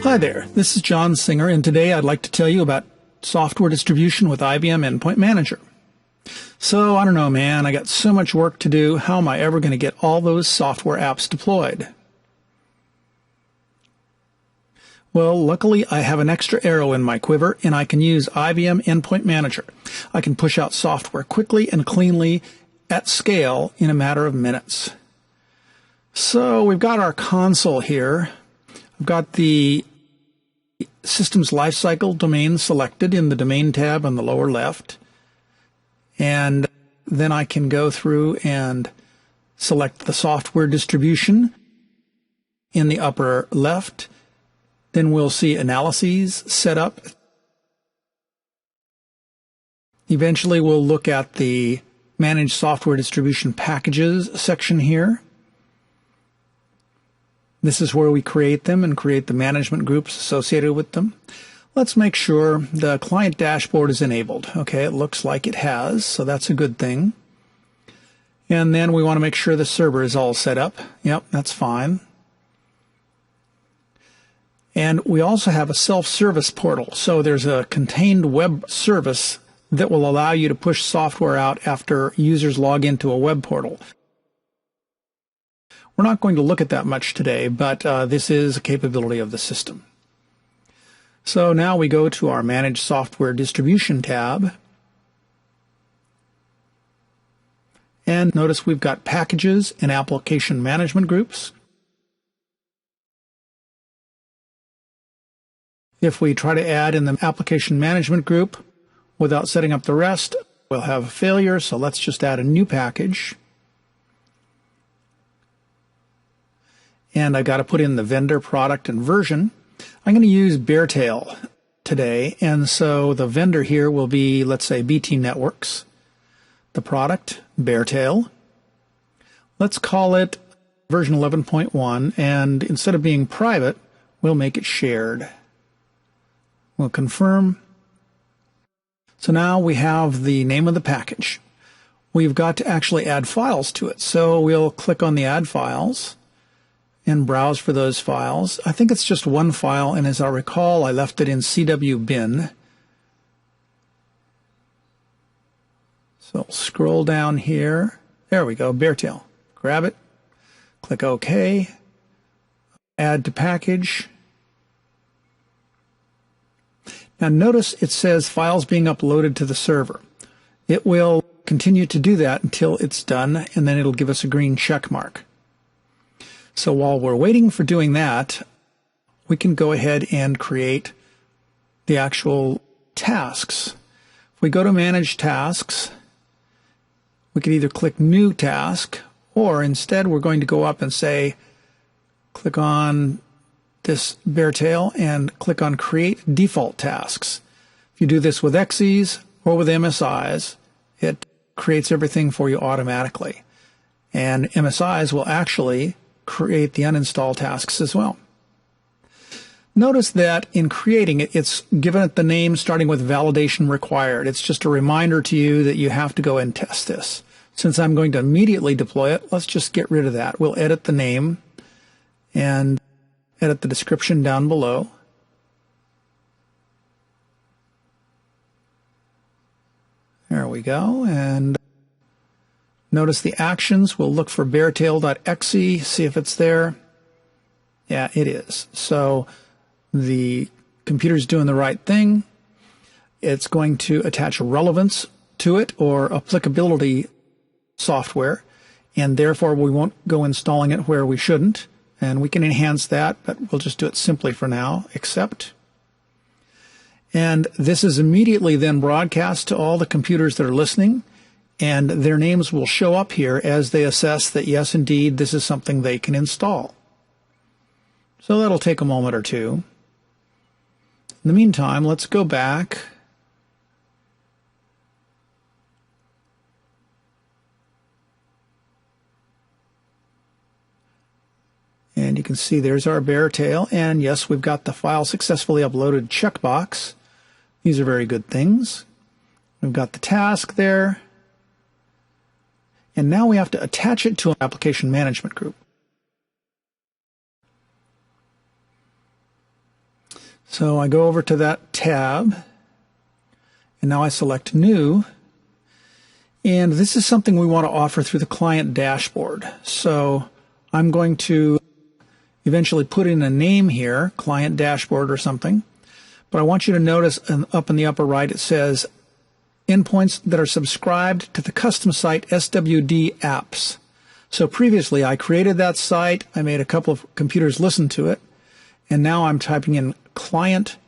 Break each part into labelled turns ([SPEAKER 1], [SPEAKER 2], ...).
[SPEAKER 1] Hi there, this is John Singer, and today I'd like to tell you about software distribution with IBM Endpoint Manager. So, I don't know, man, I got so much work to do. How am I ever going to get all those software apps deployed? Well, luckily I have an extra arrow in my quiver, and I can use IBM Endpoint Manager. I can push out software quickly and cleanly at scale in a matter of minutes. So, we've got our console here. I've got the Systems Lifecycle domain selected in the Domain tab on the lower left. And then I can go through and select the software distribution in the upper left. Then we'll see Analyses set up. Eventually we'll look at the Manage Software Distribution Packages section here. This is where we create them and create the management groups associated with them. Let's make sure the client dashboard is enabled. Okay, it looks like it has, so that's a good thing. And then we want to make sure the server is all set up. Yep, that's fine. And we also have a self-service portal. So there's a contained web service that will allow you to push software out after users log into a web portal. We're not going to look at that much today, but this is a capability of the system. So now we go to our Manage Software Distribution tab. And notice we've got Packages and Application Management Groups. If we try to add in the Application Management Group without setting up the rest, we'll have a failure, so let's just add a new package. And I've got to put in the vendor, product, and version. I'm going to use Beartail today, and so the vendor here will be, let's say, BT Networks. The product, Beartail. Let's call it version 11.1, and instead of being private, we'll make it shared. We'll confirm. So now we have the name of the package. We've got to actually add files to it, so we'll click on the Add Files and browse for those files. I think it's just one file, and as I recall, I left it in CW bin. So scroll down here. There we go, Beartail. Grab it, click OK, add to package. Now notice it says files being uploaded to the server. It will continue to do that until it's done, and then it'll give us a green check mark. So while we're waiting for doing that, we can go ahead and create the actual tasks. If we go to Manage Tasks, we can either click New Task, or instead we're going to go up and say, click on this Beartail and click on Create Default Tasks. If you do this with XEs or with MSIs, it creates everything for you automatically. And MSIs will actually create the uninstall tasks as well. Notice that in creating it, it's given it the name starting with validation required. It's just a reminder to you that you have to go and test this. Since I'm going to immediately deploy it, let's just get rid of that. We'll edit the name and edit the description down below. There we go. And notice the actions. We'll look for beartail.exe, see if it's there. Yeah, it is. So the computer's doing the right thing. It's going to attach relevance to it or applicability software, and therefore we won't go installing it where we shouldn't. And we can enhance that, but we'll just do it simply for now. Accept. And this is immediately then broadcast to all the computers that are listening, and their names will show up here as they assess that, yes, indeed, this is something they can install. So that'll take a moment or two. In the meantime, let's go back. And you can see there's our Beartail, and yes, we've got the file successfully uploaded checkbox. These are very good things. We've got the task there. And now we have to attach it to an application management group. So I go over to that tab, and now I select New. And this is something we want to offer through the client dashboard. So I'm going to eventually put in a name here, client dashboard or something. But I want you to notice up in the upper right it says endpoints that are subscribed to the custom site SWD apps. So previously I created that site, I made a couple of computers listen to it, and now I'm typing in client-offers.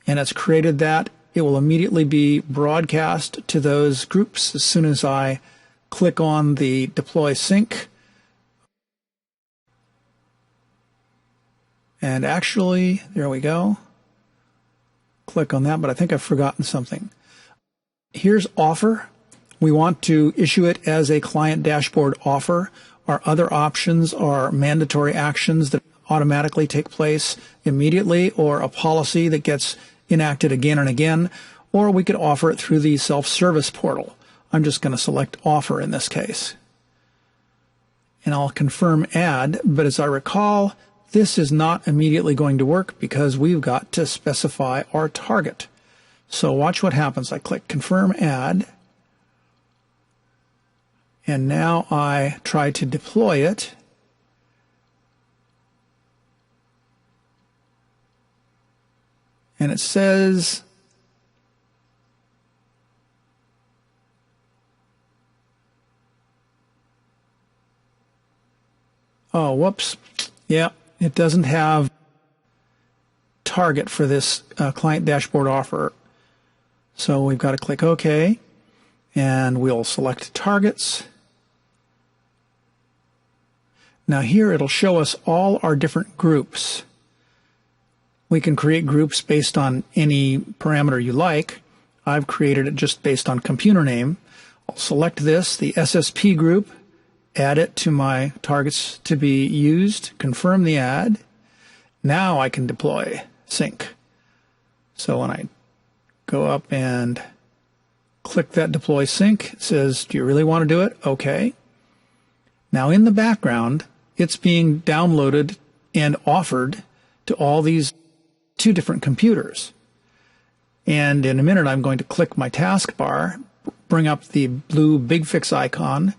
[SPEAKER 1] And it's created that. It will immediately be broadcast to those groups as soon as I click on the deploy sync. And actually, there we go. Click on that, but I think I've forgotten something. Here's offer. We want to issue it as a client dashboard offer. Our other options are mandatory actions that automatically take place immediately, or a policy that gets enacted again and again, or we could offer it through the self-service portal. I'm just going to select offer in this case. And I'll confirm add, but as I recall, this is not immediately going to work because we've got to specify our target. So watch what happens. I click confirm add, and now I try to deploy it. And it says oh, whoops. Yeah, it doesn't have target for this client dashboard offer. So we've got to click OK, and we'll select targets. Now here it'll show us all our different groups. We can create groups based on any parameter you like. I've created it just based on computer name. I'll select this, the SSP group, add it to my targets to be used, confirm the add. Now I can deploy sync. So when I go up and click that deploy sync, it says, do you really want to do it? Okay. Now in the background, it's being downloaded and offered to all these 2 different computers. And in a minute, I'm going to click my taskbar, bring up the blue big fix icon,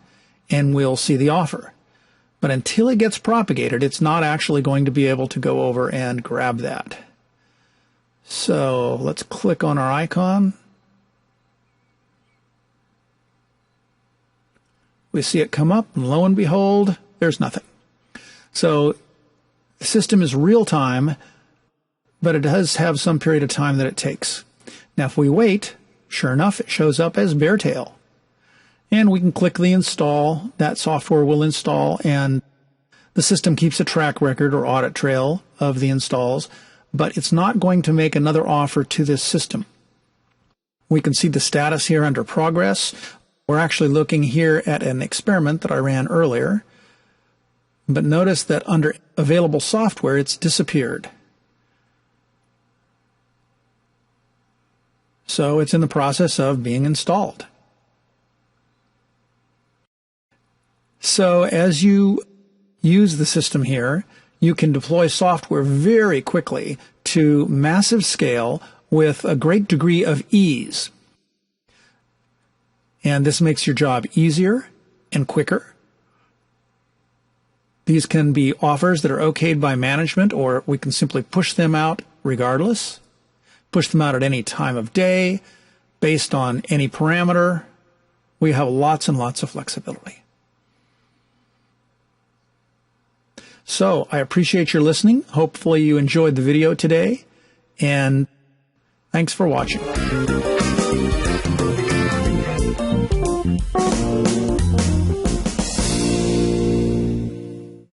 [SPEAKER 1] and we'll see the offer. But until it gets propagated, it's not actually going to be able to go over and grab that. So let's click on our icon. We see it come up, and lo and behold, there's nothing. So the system is real time, but it does have some period of time that it takes. Now if we wait, sure enough, it shows up as Beartail. And we can click the install. That software will install, and the system keeps a track record or audit trail of the installs, but it's not going to make another offer to this system. We can see the status here under progress. We're actually looking here at an experiment that I ran earlier, but notice that under available software, it's disappeared. So it's in the process of being installed. So as you use the system here, you can deploy software very quickly to massive scale with a great degree of ease. And this makes your job easier and quicker. These can be offers that are okayed by management, or we can simply push them out regardless. Push them out at any time of day, based on any parameter. We have lots and lots of flexibility. So I appreciate your listening. Hopefully you enjoyed the video today, and thanks for watching.